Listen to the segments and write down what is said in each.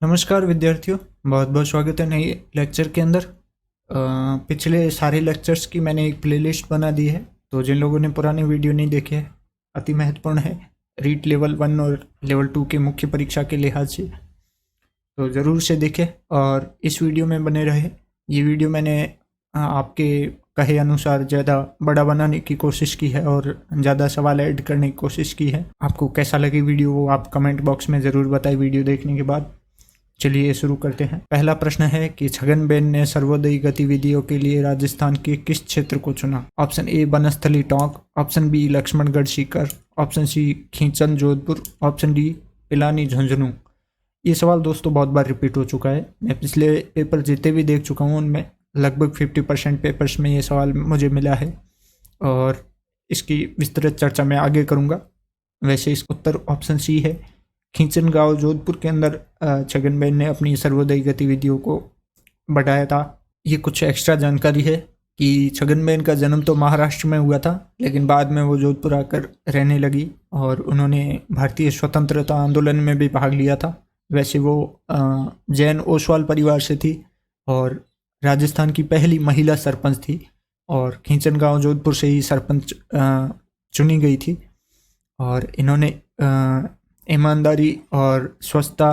नमस्कार विद्यार्थियों, बहुत बहुत स्वागत है नए लेक्चर के अंदर। पिछले सारे लेक्चर्स की मैंने एक प्लेलिस्ट बना दी है, तो जिन लोगों ने पुराने वीडियो नहीं देखे हैं, अति महत्वपूर्ण है रीट लेवल 1 और लेवल 2 के मुख्य परीक्षा के लिहाज से, तो ज़रूर से देखें और इस वीडियो में बने रहे। ये वीडियो मैंने आपके कहे अनुसार ज़्यादा बड़ा बनाने की कोशिश की है और ज़्यादा सवाल ऐड करने की कोशिश की है। आपको कैसा लगे वीडियो वो आप कमेंट बॉक्स में ज़रूर बताएं वीडियो देखने के बाद। चलिए शुरू करते हैं। पहला प्रश्न है कि छगनबेन ने सर्वोदयी गतिविधियों के लिए राजस्थान के किस क्षेत्र को चुना? Option A Banasthali Tonk, option B Lakshmangarh Sikar, option C Khinchan Jodhpur, option D Pilani Jhunjhunu. ये सवाल दोस्तों बहुत बार रिपीट हो चुका है। मैं पिछले पेपर जितने भी देख चुका हूँ उनमें लगभग 50% पेपर्स में ये सवाल मुझे मिला है और इसकी विस्तृत चर्चा मैं आगे करूँगा। वैसे इसका उत्तर ऑप्शन सी है। खींचन गांव जोधपुर के अंदर छगनबेन ने अपनी सर्वोदयी गतिविधियों को बढ़ाया था। ये कुछ एक्स्ट्रा जानकारी है कि छगनबेन का जन्म तो महाराष्ट्र में हुआ था, लेकिन बाद में वो जोधपुर आकर रहने लगी और उन्होंने भारतीय स्वतंत्रता आंदोलन में भी भाग लिया था। वैसे वो जैन ओसवाल परिवार से थी और राजस्थान की पहली महिला सरपंच थी और खींचन गांव जोधपुर से ही सरपंच चुनी गई थी और इन्होंने ईमानदारी और स्वच्छता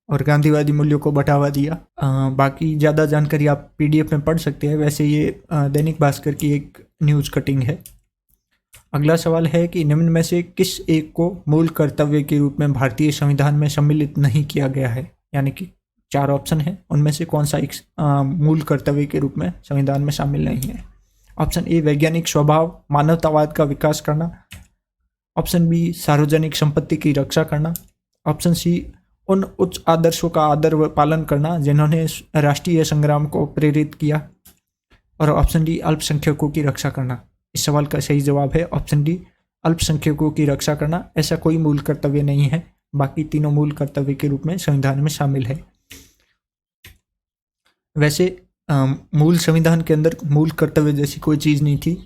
और गांधीवादी मूल्यों को बढ़ावा दिया। बाकी ज़्यादा जानकारी आप पीडीएफ में पढ़ सकते हैं। वैसे ये दैनिक भास्कर की एक न्यूज़ कटिंग है। अगला सवाल है कि निम्न में से किस एक को मूल कर्तव्य के रूप में भारतीय संविधान में सम्मिलित नहीं किया गया है? यानी कि 4 ऑप्शन है, उनमें से कौन सा एक मूल कर्तव्य के रूप में संविधान में शामिल नहीं है? ऑप्शन ए वैज्ञानिक स्वभाव मानवतावाद का विकास करना, ऑप्शन बी सार्वजनिक संपत्ति की रक्षा करना, ऑप्शन सी उन उच्च आदर्शों का आदर व पालन करना जिन्होंने राष्ट्रीय संग्राम को प्रेरित किया, और ऑप्शन डी अल्पसंख्यकों की रक्षा करना। इस सवाल का सही जवाब है ऑप्शन डी अल्पसंख्यकों की रक्षा करना। ऐसा कोई मूल कर्तव्य नहीं है, बाकी तीनों मूल कर्तव्य के रूप में संविधान में शामिल है। वैसे मूल संविधान के अंदर मूल कर्तव्य जैसी कोई चीज़ नहीं थी।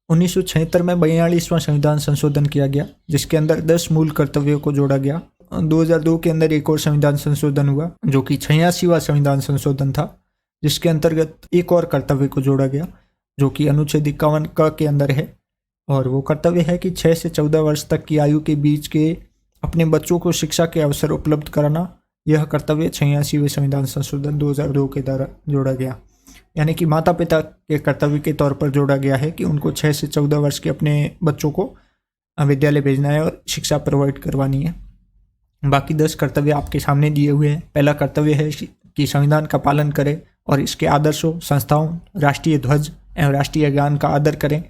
1976 में 42वां संविधान संशोधन किया गया, जिसके अंदर 10 मूल कर्तव्यों को जोड़ा गया। 2002 के अंदर एक और संविधान संशोधन हुआ जो कि 86वां संविधान संशोधन था, जिसके अंतर्गत एक और कर्तव्य को जोड़ा गया जो कि अनुच्छेद 51 क के अंदर है, और वो कर्तव्य है कि 6 से 14 वर्ष तक की आयु के बीच के अपने बच्चों को शिक्षा के अवसर उपलब्ध कराना। यह कर्तव्य 86वें संविधान संशोधन 2002 के द्वारा जोड़ा गया। यानी कि माता पिता के कर्तव्य के तौर पर जोड़ा गया है कि उनको 6 से 14 वर्ष के अपने बच्चों को विद्यालय भेजना है और शिक्षा प्रोवाइड करवानी है। बाकी 10 कर्तव्य आपके सामने दिए हुए हैं। पहला कर्तव्य है कि संविधान का पालन करें और इसके आदर्शों, संस्थाओं, राष्ट्रीय ध्वज एवं राष्ट्रीय गान का आदर करें।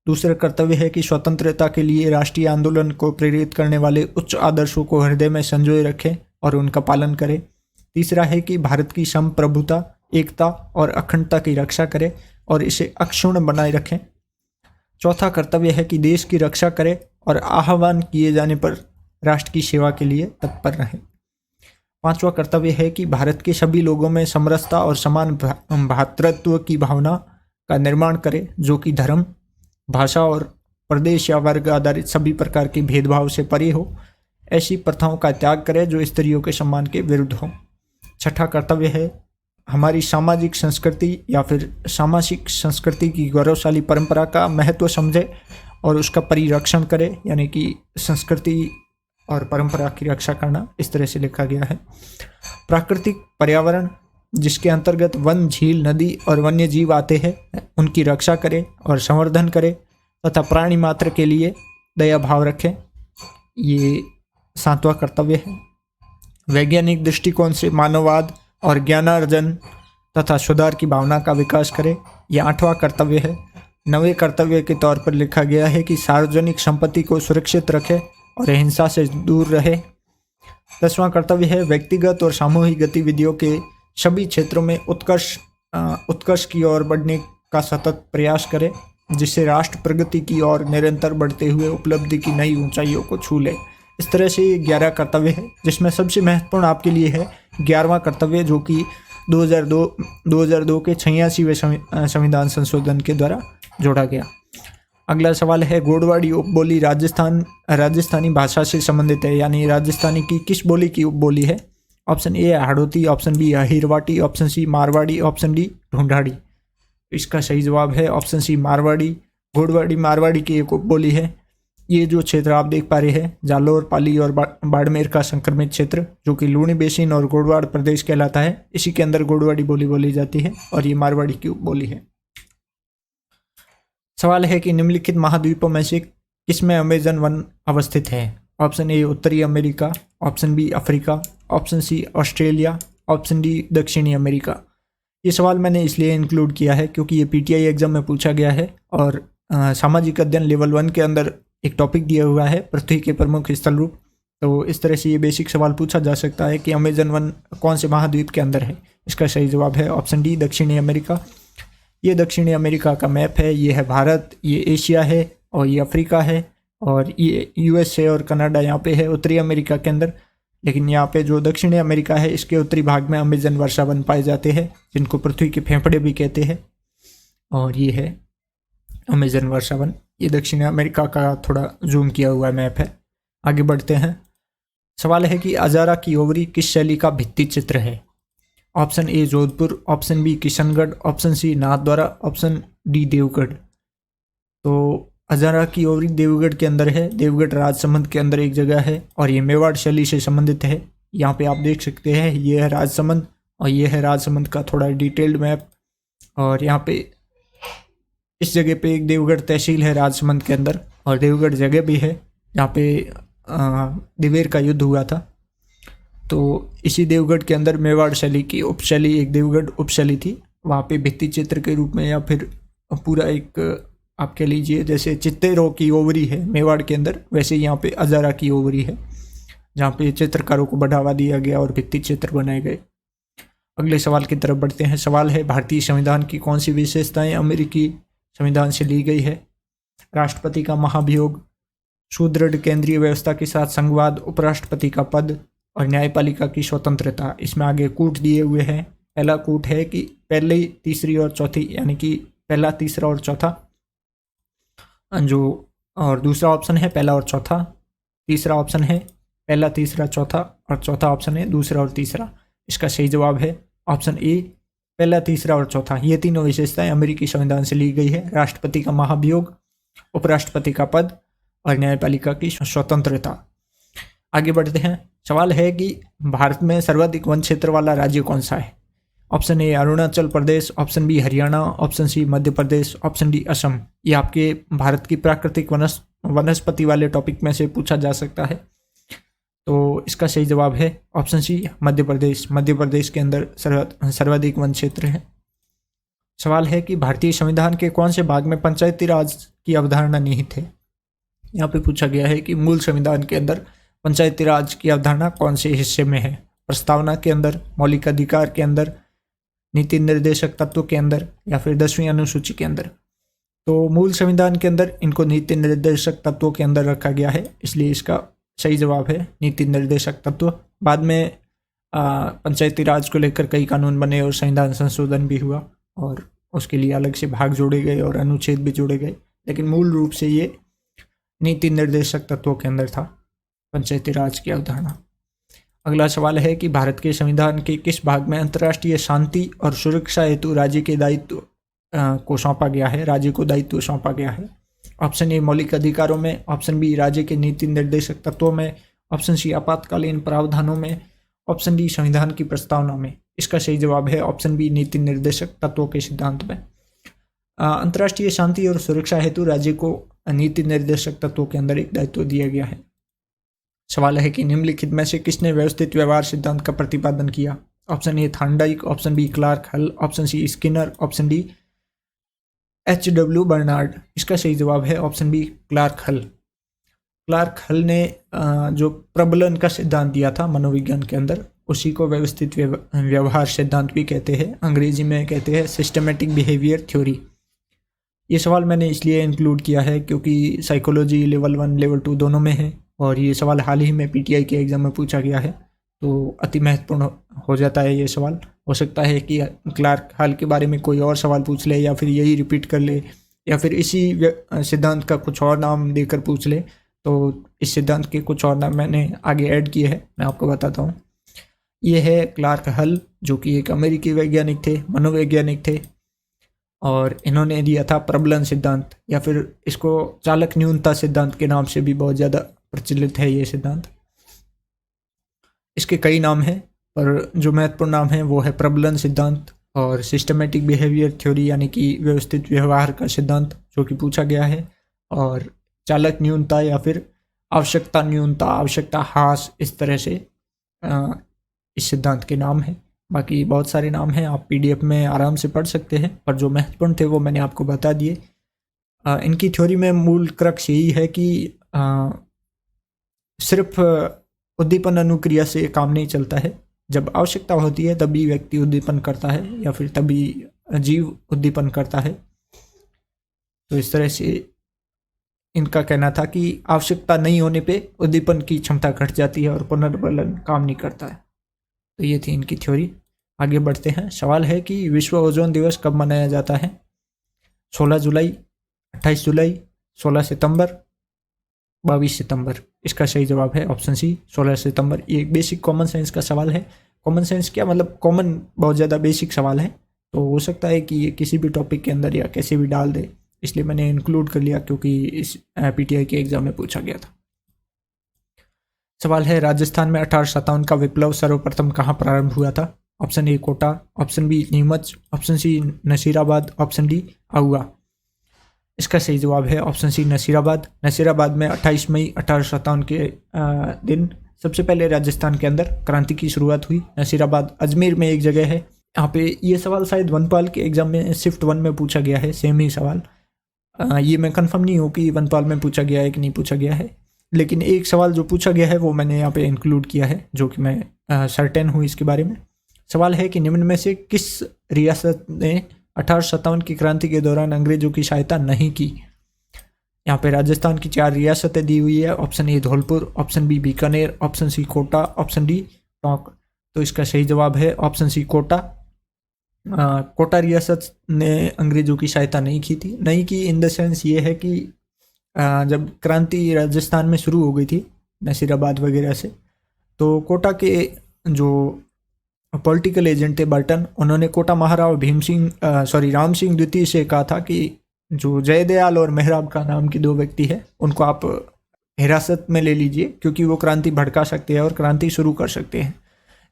दूसरा कर्तव्य है कि स्वतंत्रता के लिए राष्ट्रीय आंदोलन को प्रेरित करने वाले उच्च आदर्शों को हृदय में संजोए रखें और उनका पालन करें। तीसरा है कि भारत की संप्रभुता, एकता और अखंडता की रक्षा करें और इसे अक्षुण्ण बनाए रखें। चौथा कर्तव्य है कि देश की रक्षा करें और आह्वान किए जाने पर राष्ट्र की सेवा के लिए तत्पर रहें। पांचवा कर्तव्य है कि भारत के सभी लोगों में समरसता और समान भ्रातृत्व की भावना का निर्माण करें, जो कि धर्म, भाषा और प्रदेश या वर्ग आधारित सभी प्रकार के भेदभाव से परे हो। ऐसी प्रथाओं का त्याग करें जो स्त्रियों के सम्मान के विरुद्ध हो। छठा कर्तव्य है हमारी सामाजिक संस्कृति या फिर सामाजिक संस्कृति की गौरवशाली परंपरा का महत्व समझे और उसका परिरक्षण करे, यानी कि संस्कृति और परंपरा की रक्षा करना, इस तरह से लिखा गया है। प्राकृतिक पर्यावरण जिसके अंतर्गत वन, झील, नदी और वन्य जीव आते हैं, उनकी रक्षा करें और संवर्धन करें तथा प्राणी मात्र के लिए दया भाव रखें। ये 7वां कर्तव्य है। वैज्ञानिक दृष्टिकोण से मानववाद और ज्ञानार्जन तथा सुधार की भावना का विकास करें। यह 8वां कर्तव्य है। 9वें कर्तव्य के तौर पर लिखा गया है कि सार्वजनिक संपत्ति को सुरक्षित रखें और हिंसा से दूर रहे। 10वां कर्तव्य है व्यक्तिगत और सामूहिक गतिविधियों के सभी क्षेत्रों में उत्कर्ष की ओर बढ़ने का सतत प्रयास करें, जिससे राष्ट्र प्रगति की ओर निरंतर बढ़ते हुए उपलब्धि की नई ऊंचाइयों को छू ले। इस तरह से 11 कर्तव्य है, जिसमें सबसे महत्वपूर्ण आपके लिए है 11वां कर्तव्य, जो कि 2002 के 86वें संविधान संशोधन के द्वारा जोड़ा गया। अगला सवाल है गोडवाड़ी उपबोली राजस्थानी भाषा से संबंधित है, यानी राजस्थानी की किस बोली की उपबोली है? Option A Hadoti, option B Ahirwati, option C Marwari, option D Dhundhari. इसका सही जवाब है ऑप्शन सी मारवाड़ी। घोड़वाड़ी मारवाड़ी की एक उपबोली है। ये जो क्षेत्र आप देख पा रहे हैं जालोर, पाली और बाड़मेर का संक्रमित क्षेत्र जो कि लूणी बेसिन और गोडवाड़ प्रदेश कहलाता है, इसी के अंदर गोडवाड़ी बोली बोली जाती है और ये मारवाड़ी की उपबोली है। सवाल है कि निम्नलिखित महाद्वीपों में से किसमें अमेजन वन अवस्थित है? ऑप्शन ए उत्तरी America, option B Africa, option C Australia, option D दक्षिणी अमेरिका। ये सवाल मैंने इसलिए इंक्लूड किया है क्योंकि ये पीटीआई एग्जाम में पूछा गया है और सामाजिक अध्ययन लेवल 1 के अंदर एक टॉपिक दिया हुआ है पृथ्वी के प्रमुख स्थल रूप। तो इस तरह से ये बेसिक सवाल पूछा जा सकता है कि अमेजन वन कौन से महाद्वीप के अंदर है। इसका सही जवाब है ऑप्शन डी दक्षिणी अमेरिका। ये दक्षिणी अमेरिका का मैप है। ये है भारत, ये एशिया है और ये अफ्रीका है और ये यूएसए और कनाडा यहाँ पे है उत्तरी अमेरिका के अंदर। लेकिन यहाँ पे जो दक्षिणी अमेरिका है इसके उत्तरी भाग में अमेजन वर्षा वन पाए जाते हैं जिनको पृथ्वी के फेफड़े भी कहते हैं और ये है अमेजन वर्षा वन। ये दक्षिणी अमेरिका का थोड़ा जूम किया हुआ मैप है। आगे बढ़ते हैं। सवाल है कि अजारा की ओवरी किस शैली का भित्ति चित्र है? Option A Jodhpur, option B Kishangarh, option C Nathdwara, option D Deogarh. तो अजारा की ओवरी देवगढ़ के अंदर है। देवगढ़ राजसमंद के अंदर एक जगह है और ये मेवाड़ शैली से संबंधित है। यहाँ पे आप देख सकते हैं ये है राजसमंद और ये है राजसमंद का थोड़ा डिटेल्ड मैप। और यहाँ पे इस जगह पे एक देवगढ़ तहसील है राजसमंद के अंदर और देवगढ़ जगह भी है जहाँ पे दिवेर का युद्ध हुआ था। तो इसी देवगढ़ के अंदर मेवाड़ शैली की उपशैली एक देवगढ़ उपशैली थी। वहाँ पे भित्ति चित्र के रूप में या फिर पूरा एक आप कह लीजिए जैसे चित्तेरों की ओवरी है मेवाड़ के अंदर, वैसे यहाँ पे अजारा की ओवरी है जहाँ पे चित्रकारों को बढ़ावा दिया गया और भित्ति चित्र बनाए गए। अगले सवाल की तरफ बढ़ते हैं। सवाल है भारतीय संविधान की कौन सी विशेषताएं अमेरिकी संविधान से ली गई है? राष्ट्रपति का महाभियोग, सुदृढ़ केंद्रीय व्यवस्था के साथ संघवाद, उपराष्ट्रपति का पद और न्यायपालिका की स्वतंत्रता। इसमें आगे कूट दिए हुए हैं। पहला कूट है कि पहली, तीसरी और चौथी, यानी कि पहला, तीसरा और चौथा जो, और दूसरा ऑप्शन है पहला और चौथा, तीसरा ऑप्शन है पहला, तीसरा, चौथा और चौथा ऑप्शन है दूसरा और तीसरा। इसका सही जवाब है ऑप्शन ए पहला, तीसरा और चौथा। ये तीनों विशेषताएं अमेरिकी संविधान से ली गई है। राष्ट्रपति का महाभियोग, उपराष्ट्रपति का पद और न्यायपालिका की स्वतंत्रता। आगे बढ़ते हैं। सवाल है कि भारत में सर्वाधिक वन क्षेत्र वाला राज्य कौन सा है? Option A Arunachal Pradesh, option B Haryana, option C Madhya Pradesh, option D Assam. ये आपके भारत की प्राकृतिक वनस्पति वाले टॉपिक में से पूछा जा सकता है। तो इसका सही जवाब है ऑप्शन सी मध्य प्रदेश। मध्य प्रदेश के अंदर सर्वाधिक वन क्षेत्र है। सवाल है कि भारतीय संविधान के कौन से भाग में पंचायती राज की अवधारणा निहित है? यहाँ पे पूछा गया है कि मूल संविधान के अंदर पंचायती राज की अवधारणा कौन से हिस्से में है? प्रस्तावना के अंदर, मौलिक अधिकार के अंदर, नीति निर्देशक तत्व के अंदर या फिर 10वीं अनुसूची के अंदर। तो मूल संविधान के अंदर इनको नीति निर्देशक तत्वों के अंदर रखा गया है, इसलिए इसका सही जवाब है नीति निर्देशक तत्व। बाद में पंचायती राज को लेकर कई कानून बने और संविधान संशोधन भी हुआ और उसके लिए अलग से भाग जोड़े गए और अनुच्छेद भी जोड़े गए, लेकिन मूल रूप से ये नीति निर्देशक तत्वों के अंदर था पंचायती राज की अवधारणा। अगला सवाल है कि भारत के संविधान के किस भाग में अंतर्राष्ट्रीय शांति और सुरक्षा हेतु राज्य के दायित्व को सौंपा गया है? राज्य को दायित्व सौंपा गया है। ऑप्शन ए मौलिक अधिकारों में, ऑप्शन बी राज्य के नीति निर्देशक तत्वों में, ऑप्शन सी आपातकालीन प्रावधानों में, ऑप्शन डी संविधान की प्रस्तावना में। इसका सही जवाब है ऑप्शन बी नीति निर्देशक तत्वों के सिद्धांत में। अंतर्राष्ट्रीय शांति और सुरक्षा हेतु राज्य को नीति निर्देशक तत्वों के अंदर एक दायित्व दिया गया है। सवाल है कि निम्नलिखित में से किसने व्यवस्थित व्यवहार सिद्धांत का प्रतिपादन किया? Option A Thorndike, option B Clark Hull, option C Skinner, option D H.W. Bernard. इसका सही जवाब है option B Clark Hull. Clark Hull ने जो प्रबलन का सिद्धांत दिया था मनोविज्ञान के अंदर, उसी को व्यवस्थित व्यवहार सिद्धांत भी कहते हैं। अंग्रेजी में कहते हैं सिस्टमेटिक बिहेवियर थ्योरी। ये सवाल मैंने इसलिए इंक्लूड किया है क्योंकि साइकोलॉजी लेवल 1 लेवल 2 दोनों में है और ये सवाल हाल ही में पीटीआई के एग्जाम में पूछा गया है, तो अति महत्वपूर्ण हो जाता है ये सवाल। हो सकता है कि क्लार्क हल के बारे में कोई और सवाल पूछ ले या फिर यही रिपीट कर ले या फिर इसी सिद्धांत का कुछ और नाम देकर पूछ ले। तो इस सिद्धांत के कुछ और नाम मैंने आगे ऐड किए हैं, मैं आपको बताता हूँ। ये है क्लार्क हल, जो कि एक अमेरिकी वैज्ञानिक थे, मनोवैज्ञानिक थे, और इन्होंने दिया था प्रबलन सिद्धांत, या फिर इसको चालक न्यूनता सिद्धांत के नाम से भी बहुत ज़्यादा प्रचलित है ये सिद्धांत। इसके कई नाम हैं, पर जो महत्वपूर्ण नाम है वो है प्रबलन सिद्धांत और सिस्टमेटिक बिहेवियर थ्योरी, यानी कि व्यवस्थित व्यवहार का सिद्धांत जो कि पूछा गया है, और चालक न्यूनता या फिर आवश्यकता न्यूनता, आवश्यकता ह्रास, इस तरह से इस सिद्धांत के नाम हैं। बाकी बहुत सारे नाम हैं, आप पीडीएफ में आराम से पढ़ सकते हैं, पर जो महत्वपूर्ण थे वो मैंने आपको बता दिए। इनकी थ्योरी में मूल क्रक्स यही है कि सिर्फ उद्दीपन अनुक्रिया से काम नहीं चलता है। जब आवश्यकता होती है तभी व्यक्ति उद्दीपन करता है, या फिर तभी जीव उद्दीपन करता है। तो इस तरह से इनका कहना था कि आवश्यकता नहीं होने पे उद्दीपन की क्षमता घट जाती है और पुनर्बलन काम नहीं करता है। तो ये थी इनकी थ्योरी। आगे बढ़ते हैं। सवाल है कि विश्व ओजोन दिवस कब मनाया जाता है? 16 जुलाई, 28 जुलाई, 16 सितंबर, 22 सितंबर। इसका सही जवाब है ऑप्शन सी, 16 सितंबर। ये एक बेसिक कॉमन सेंस का सवाल है। कॉमन सेंस क्या मतलब, कॉमन बहुत ज़्यादा बेसिक सवाल है, तो हो सकता है कि ये किसी भी टॉपिक के अंदर या कैसे भी डाल दे, इसलिए मैंने इंक्लूड कर लिया क्योंकि इस पीटीआई के एग्जाम में पूछा गया था। सवाल है, राजस्थान में 1857 का विप्लव सर्वप्रथम कहाँ प्रारंभ हुआ था? Option A Kota, option B Neemuch, option C Nasirabad, option D Ahua. इसका सही जवाब है ऑप्शन सी नसीराबाद। नसीराबाद में 28 मई 1857 के दिन सबसे पहले राजस्थान के अंदर क्रांति की शुरुआत हुई। नसीराबाद अजमेर में एक जगह है। यहाँ पे ये सवाल शायद वनपाल के एग्जाम में शिफ्ट 1 में पूछा गया है, सेम ही सवाल। ये मैं कंफर्म नहीं हूँ कि वनपाल में पूछा गया है कि नहीं पूछा गया है, लेकिन एक सवाल जो पूछा गया है वो मैंने यहाँ पे इंक्लूड किया है, जो कि मैं सर्टेन हूँ इसके बारे में। सवाल है कि निम्न में से किस रियासत ने 1857 की क्रांति के दौरान अंग्रेजों की सहायता नहीं की? यहाँ पे राजस्थान की 4 रियासतें दी हुई है। Option A Dholpur, option B Bikaner, option C Kota, option D Tonk. तो इसका सही जवाब है ऑप्शन सी कोटा। कोटा रियासत ने अंग्रेजों की सहायता नहीं की थी। नहीं की इन द सेंस ये है कि जब क्रांति राजस्थान में शुरू हो गई थी नसीराबाद वगैरह से, तो कोटा के जो पॉलिटिकल एजेंट थे बर्टन, उन्होंने कोटा महाराव राम सिंह द्वितीय से कहा था कि जो जयदयाल और मेहराब का नाम के 2 व्यक्ति हैं उनको आप हिरासत में ले लीजिए, क्योंकि वो क्रांति भड़का सकते हैं और क्रांति शुरू कर सकते हैं।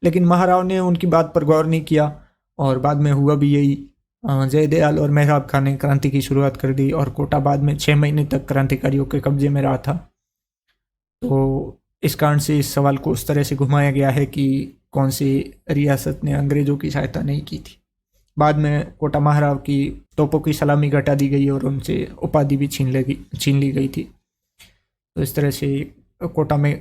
लेकिन महाराव ने उनकी बात पर गौर नहीं किया और बाद में हुआ भी यही। जयदयाल और मेहराब खान ने क्रांति की शुरुआत कर दी और कोटा बाद में 6 महीने तक क्रांतिकारियों के कब्जे में रहा था। तो इस कारण से इस सवाल को उस तरह से घुमाया गया है कि कौन सी रियासत ने अंग्रेजों की सहायता नहीं की थी। बाद में कोटा महाराव की तोपों की सलामी घटा दी गई और उनसे उपाधि भी छीन ली गई थी। तो इस तरह से कोटा में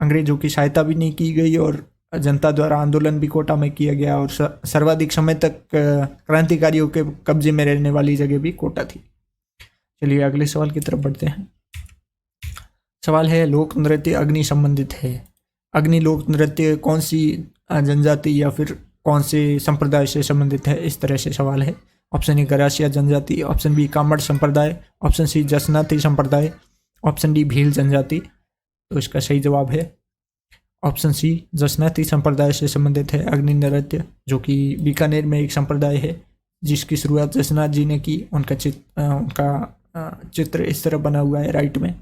अंग्रेजों की सहायता भी नहीं की गई और जनता द्वारा आंदोलन भी कोटा में किया गया और सर्वाधिक समय तक क्रांतिकारियों के कब्जे में रहने वाली जगह भी कोटा थी। चलिए अगले सवाल की तरफ बढ़ते हैं। सवाल है, लोक नृत्य अग्नि संबंधित है। अग्नि लोक नृत्य कौन सी जनजाति या फिर कौन से संप्रदाय से संबंधित है? इस तरह से सवाल है। ऑप्शन ए गरासिया जनजाति, ऑप्शन बी कामड़ संप्रदाय, ऑप्शन सी जसनाती संप्रदाय, ऑप्शन डी भील जनजाति। तो इसका सही जवाब है ऑप्शन सी, जसनाती संप्रदाय से संबंधित है अग्नि नृत्य, जो कि बीकानेर में एक संप्रदाय है जिसकी शुरुआत जसनाथ जी ने की। उनका चित्र इस तरह बना हुआ है राइट में,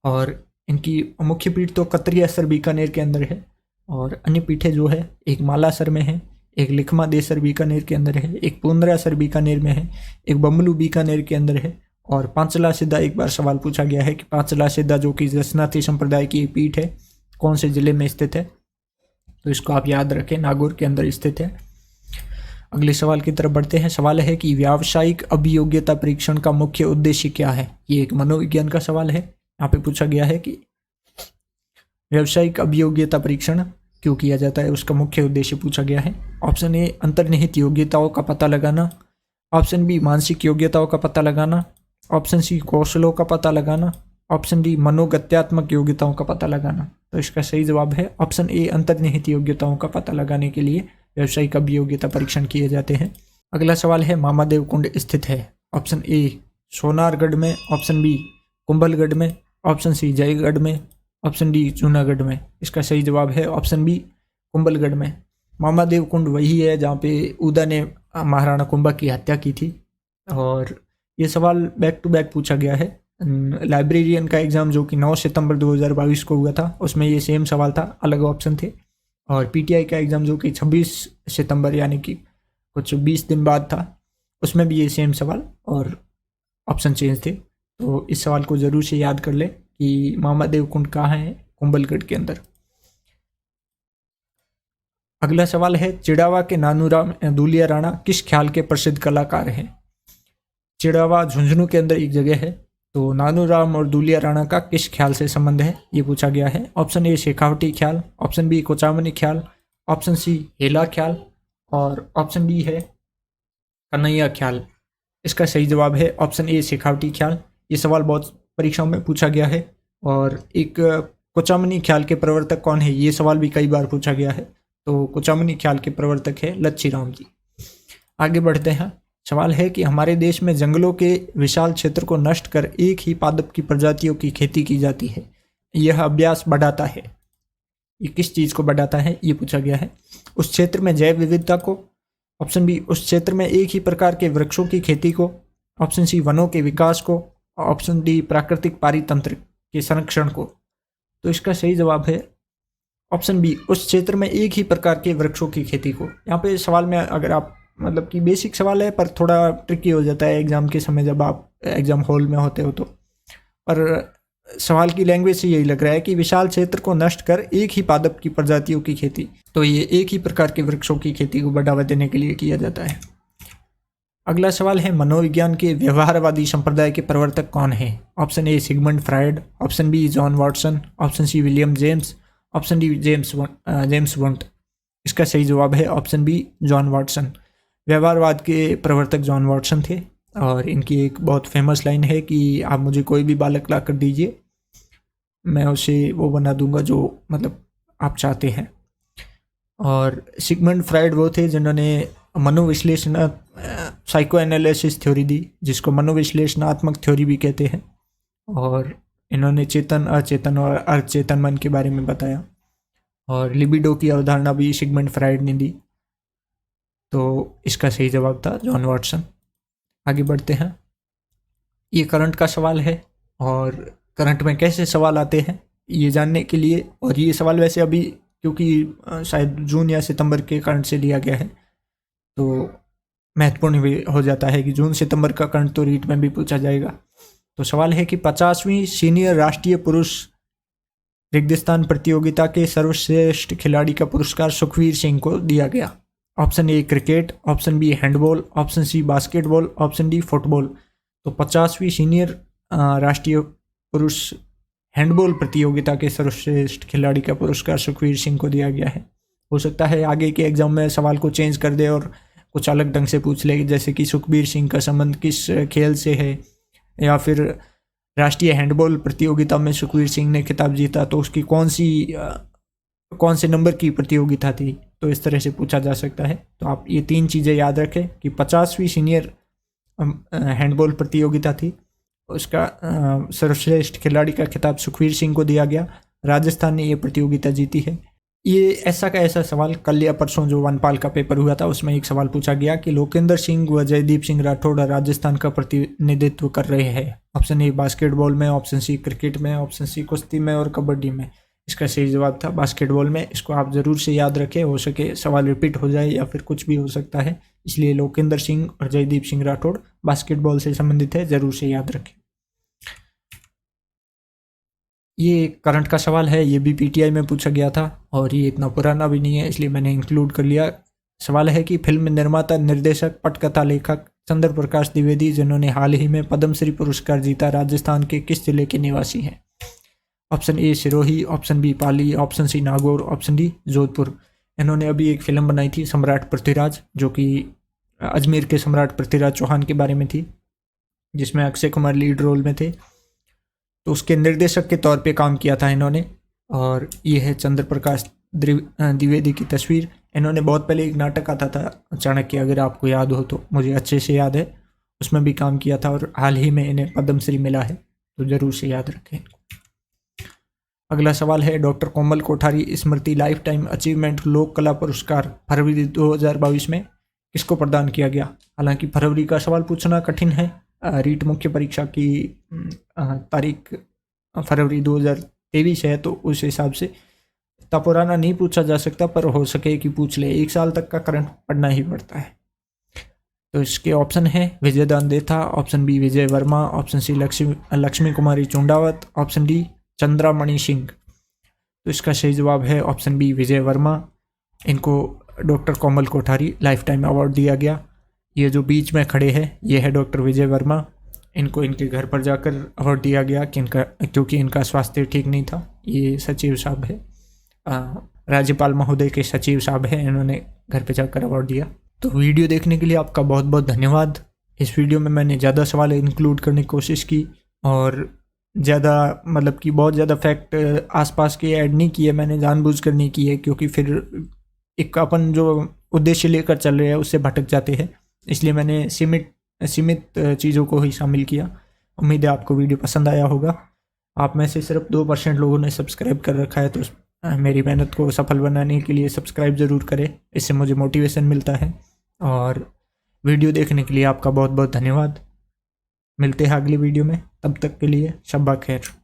और इनकी मुख्य पीठ तो कतरियासर बीकानेर के अंदर है, और अन्य पीठें जो है एक मालासर में है, एक लिखमा देसर बीकानेर के अंदर है, एक पुंद्रासर बीकानेर में है, एक बमलू बीकानेर के अंदर है, और पांचला सिद्धा। एक बार सवाल पूछा गया है कि पांचला सिद्धा जो कि जसनाती संप्रदाय की पीठ है कौन से जिले में स्थित है? तो इसको आप याद रखें, नागौर के अंदर स्थित है। अगले सवाल की तरफ बढ़ते हैं। सवाल है कि व्यावसायिक अभियोग्यता परीक्षण का मुख्य उद्देश्य क्या है? ये एक मनोविज्ञान का सवाल है। यहाँ पे पूछा गया है कि व्यावसायिक अभियोग्यता परीक्षण क्यों किया जाता है, उसका मुख्य उद्देश्य पूछा गया है। ऑप्शन ए अंतर्निहित योग्यताओं का पता लगाना, ऑप्शन बी मानसिक योग्यताओं का पता लगाना, ऑप्शन सी कौशलों का पता लगाना, ऑप्शन डी मनोगत्यात्मक योग्यताओं का पता लगाना। तो इसका सही जवाब है ऑप्शन ए, अंतर्निहित योग्यताओं का पता लगाने के लिए व्यावसायिक अभियोग्यता परीक्षण किए जाते हैं। अगला सवाल है, मामादेव कुंड स्थित है? ऑप्शन ए सोनारगढ़ में, ऑप्शन बी कुंभलगढ़ में, ऑप्शन सी जयगढ़ में, ऑप्शन डी जूनागढ़ में। इसका सही जवाब है ऑप्शन बी कुंभलगढ़ में। मामादेव कुंड वही है जहाँ पे उदा ने महाराणा कुंभा की हत्या की थी। और ये सवाल बैक टू बैक पूछा गया है। लाइब्रेरियन का एग्ज़ाम जो कि 9 सितंबर 2022 को हुआ था, उसमें ये सेम सवाल था, अलग ऑप्शन थे। और पीटीआई का एग्ज़ाम जो कि 26 सितंबर यानी कि कुछ 20 दिन बाद था, उसमें भी ये सेम सवाल और ऑप्शन चेंज थे। तो इस सवाल को ज़रूर से याद कर ले कि मामादेव कुंड कहाँ है, कुंभलगढ़ के अंदर। अगला सवाल है, चिड़ावा के नानूराम दूलिया राणा किस ख्याल के प्रसिद्ध कलाकार हैं? चिड़ावा झुंझुनू के अंदर एक जगह है, तो नानूराम और दूलिया राणा का किस ख्याल से संबंध है, ये पूछा गया है। ऑप्शन ए शेखावटी ख्याल, ऑप्शन बी कोचामनी ख्याल, ऑप्शन सी हेला ख्याल और ऑप्शन डी है कन्हैया ख्याल। इसका सही जवाब है ऑप्शन ए शेखावटी ख्याल। ये सवाल बहुत परीक्षाओं में पूछा गया है। और एक कोचामनी ख्याल के प्रवर्तक कौन है, ये सवाल भी कई बार पूछा गया है। तो कोचामनी ख्याल के प्रवर्तक है लच्छीराम जी। आगे बढ़ते हैं। सवाल है कि हमारे देश में जंगलों के विशाल क्षेत्र को नष्ट कर एक ही पादप की प्रजातियों की खेती की जाती है, यह अभ्यास बढ़ाता है। ये किस चीज़ को बढ़ाता है, ये पूछा गया है। उस क्षेत्र में जैव विविधता को, ऑप्शन बी उस क्षेत्र में एक ही प्रकार के वृक्षों की खेती को, ऑप्शन सी वनों के विकास को, ऑप्शन डी प्राकृतिक पारितंत्र के संरक्षण को। तो इसका सही जवाब है ऑप्शन बी उस क्षेत्र में एक ही प्रकार के वृक्षों की खेती को। यहाँ पे सवाल में अगर आप मतलब कि बेसिक सवाल है पर थोड़ा ट्रिकी हो जाता है एग्जाम के समय जब आप एग्जाम हॉल में होते हो तो। पर सवाल की लैंग्वेज से यही लग रहा है कि विशाल क्षेत्र को नष्ट कर एक ही पादप की प्रजातियों की खेती, तो ये एक ही प्रकार के वृक्षों की खेती को बढ़ावा देने के लिए किया जाता है। अगला सवाल है, मनोविज्ञान के व्यवहारवादी संप्रदाय के प्रवर्तक कौन है? Option A Sigmund Freud, option B John Watson, option C William James, option D James Wundt. इसका सही जवाब है ऑप्शन बी जॉन वॉटसन। व्यवहारवाद के प्रवर्तक जॉन वॉटसन थे और इनकी एक बहुत फेमस लाइन है कि आप मुझे कोई भी बालक ला कर दीजिए, मैं उसे वो बना दूंगा जो मतलब आप चाहते हैं। और सिगमंड फ्रायड वो थे जिन्होंने मनोविश्लेषण साइको एनालिसिस थ्योरी दी, जिसको मनोविश्लेषणात्मक थ्योरी भी कहते हैं। और इन्होंने चेतन, अचेतन और अर्धचेतन मन के बारे में बताया। और लिबिडो की अवधारणा भी सिगमंड फ्रायड ने दी। तो इसका सही जवाब था जॉन वॉटसन। आगे बढ़ते हैं। ये करंट का सवाल है और करंट में कैसे सवाल आते हैं ये जानने के लिए, और ये सवाल वैसे अभी क्योंकि शायद जून या सितंबर के करंट से लिया गया है तो महत्वपूर्ण भी हो जाता है कि जून सितंबर का करंट तो रीट में भी पूछा जाएगा। तो सवाल है कि 50वीं सीनियर राष्ट्रीय पुरुष रेगिस्तान प्रतियोगिता के सर्वश्रेष्ठ खिलाड़ी का पुरस्कार सुखवीर सिंह को दिया गया। Option A cricket, option B handball, option C basketball, option D football. तो 50वीं सीनियर राष्ट्रीय पुरुष हैंडबॉल प्रतियोगिता के सर्वश्रेष्ठ खिलाड़ी का पुरस्कार सुखवीर सिंह को दिया गया है। हो सकता है आगे के एग्जाम में सवाल को चेंज कर दे और कुछ अलग ढंग से पूछ ले, जैसे कि सुखबीर सिंह का संबंध किस खेल से है, या फिर राष्ट्रीय हैंडबॉल प्रतियोगिता में सुखबीर सिंह ने खिताब जीता तो उसकी कौन से नंबर की प्रतियोगिता थी। तो इस तरह से पूछा जा सकता है। तो आप ये 3 चीज़ें याद रखें कि 50वीं सीनियर हैंडबॉल प्रतियोगिता थी, उसका सर्वश्रेष्ठ खिलाड़ी का खिताब सुखबीर सिंह को दिया गया, राजस्थान ने ये प्रतियोगिता जीती है। ये ऐसा का ऐसा सवाल कल या परसों जो वनपाल का पेपर हुआ था उसमें एक सवाल पूछा गया कि लोकेंद्र सिंह व जयदीप सिंह राठौड़ राजस्थान का प्रतिनिधित्व कर रहे हैं। ऑप्शन ए बास्केटबॉल में, ऑप्शन सी क्रिकेट में, ऑप्शन सी कुश्ती में और कबड्डी में। इसका सही जवाब था बास्केटबॉल में। इसको आप ज़रूर से याद रखें, हो सके सवाल रिपीट हो जाए या फिर कुछ भी हो सकता है, इसलिए लोकेंद्र सिंह और जयदीप सिंह राठौड़ बास्केटबॉल से संबंधित है, ज़रूर से याद रखें। ये करंट का सवाल है, ये भी पीटीआई में पूछा गया था और ये इतना पुराना भी नहीं है इसलिए मैंने इंक्लूड कर लिया। सवाल है कि फिल्म निर्माता, निर्देशक, पटकथा लेखक चंद्र प्रकाश द्विवेदी जिन्होंने हाल ही में पद्मश्री पुरस्कार जीता, राजस्थान के किस जिले के निवासी हैं? Option A Sirohi, option B Pali, option C Nagaur, option D Jodhpur. इन्होंने अभी एक फिल्म बनाई थी सम्राट पृथ्वीराज, जो कि अजमेर के सम्राट पृथ्वीराज चौहान के बारे में थी, जिसमें अक्षय कुमार लीड रोल में थे। तो उसके निर्देशक के तौर पे काम किया था इन्होंने। और ये है चंद्र प्रकाश द्विवेदी की तस्वीर। इन्होंने बहुत पहले एक नाटक आता था चाणक्य, अगर आपको याद हो तो, मुझे अच्छे से याद है, उसमें भी काम किया था और हाल ही में इन्हें पद्मश्री मिला है, तो ज़रूर से याद रखें। अगला सवाल है, डॉक्टर कोमल कोठारी स्मृति लाइफ टाइम अचीवमेंट लोक कला पुरस्कार फरवरी 2022 में किसको प्रदान किया गया। हालांकि फरवरी का सवाल पूछना कठिन है, रीट मुख्य परीक्षा की तारीख फरवरी 2023 है, तो उस हिसाब से इतना पुराना नहीं पूछा जा सकता, पर हो सके कि पूछ ले, 1 साल तक का करंट पढ़ना ही पड़ता है। तो इसके ऑप्शन है विजय दानदेथा, ऑप्शन बी विजय वर्मा, ऑप्शन सी लक्ष्मी कुमारी चुंडावत, ऑप्शन डी चंद्रामणि सिंह। तो इसका सही जवाब है ऑप्शन बी विजय वर्मा। इनको डॉक्टर कोमल कोठारी लाइफ टाइम अवार्ड दिया गया। ये जो बीच में खड़े हैं ये है डॉक्टर विजय वर्मा। इनको इनके घर पर जाकर अवार्ड दिया गया क्योंकि इनका स्वास्थ्य ठीक नहीं था। ये सचिव साहब है, राज्यपाल महोदय के सचिव साहब हैं, इन्होंने घर पे जाकर अवार्ड दिया। तो वीडियो देखने के लिए आपका बहुत बहुत धन्यवाद। इस वीडियो में मैंने ज़्यादा सवाल इंक्लूड करने की कोशिश की और ज़्यादा मतलब कि बहुत ज़्यादा फैक्ट आसपास के ऐड नहीं किए, मैंने जानबूझकर नहीं किए, क्योंकि फिर एक अपन जो उद्देश्य लेकर चल रहे हैं उससे भटक जाते हैं। इसलिए मैंने सीमित चीज़ों को ही शामिल किया। उम्मीद है आपको वीडियो पसंद आया होगा। आप में से सिर्फ 2% लोगों ने सब्सक्राइब कर रखा है, तो मेरी मेहनत को सफल बनाने के लिए सब्सक्राइब ज़रूर करें, इससे मुझे मोटिवेशन मिलता है। और वीडियो देखने के लिए आपका बहुत बहुत धन्यवाद। मिलते हैं अगली वीडियो में, तब तक के लिए शब्बा खैर।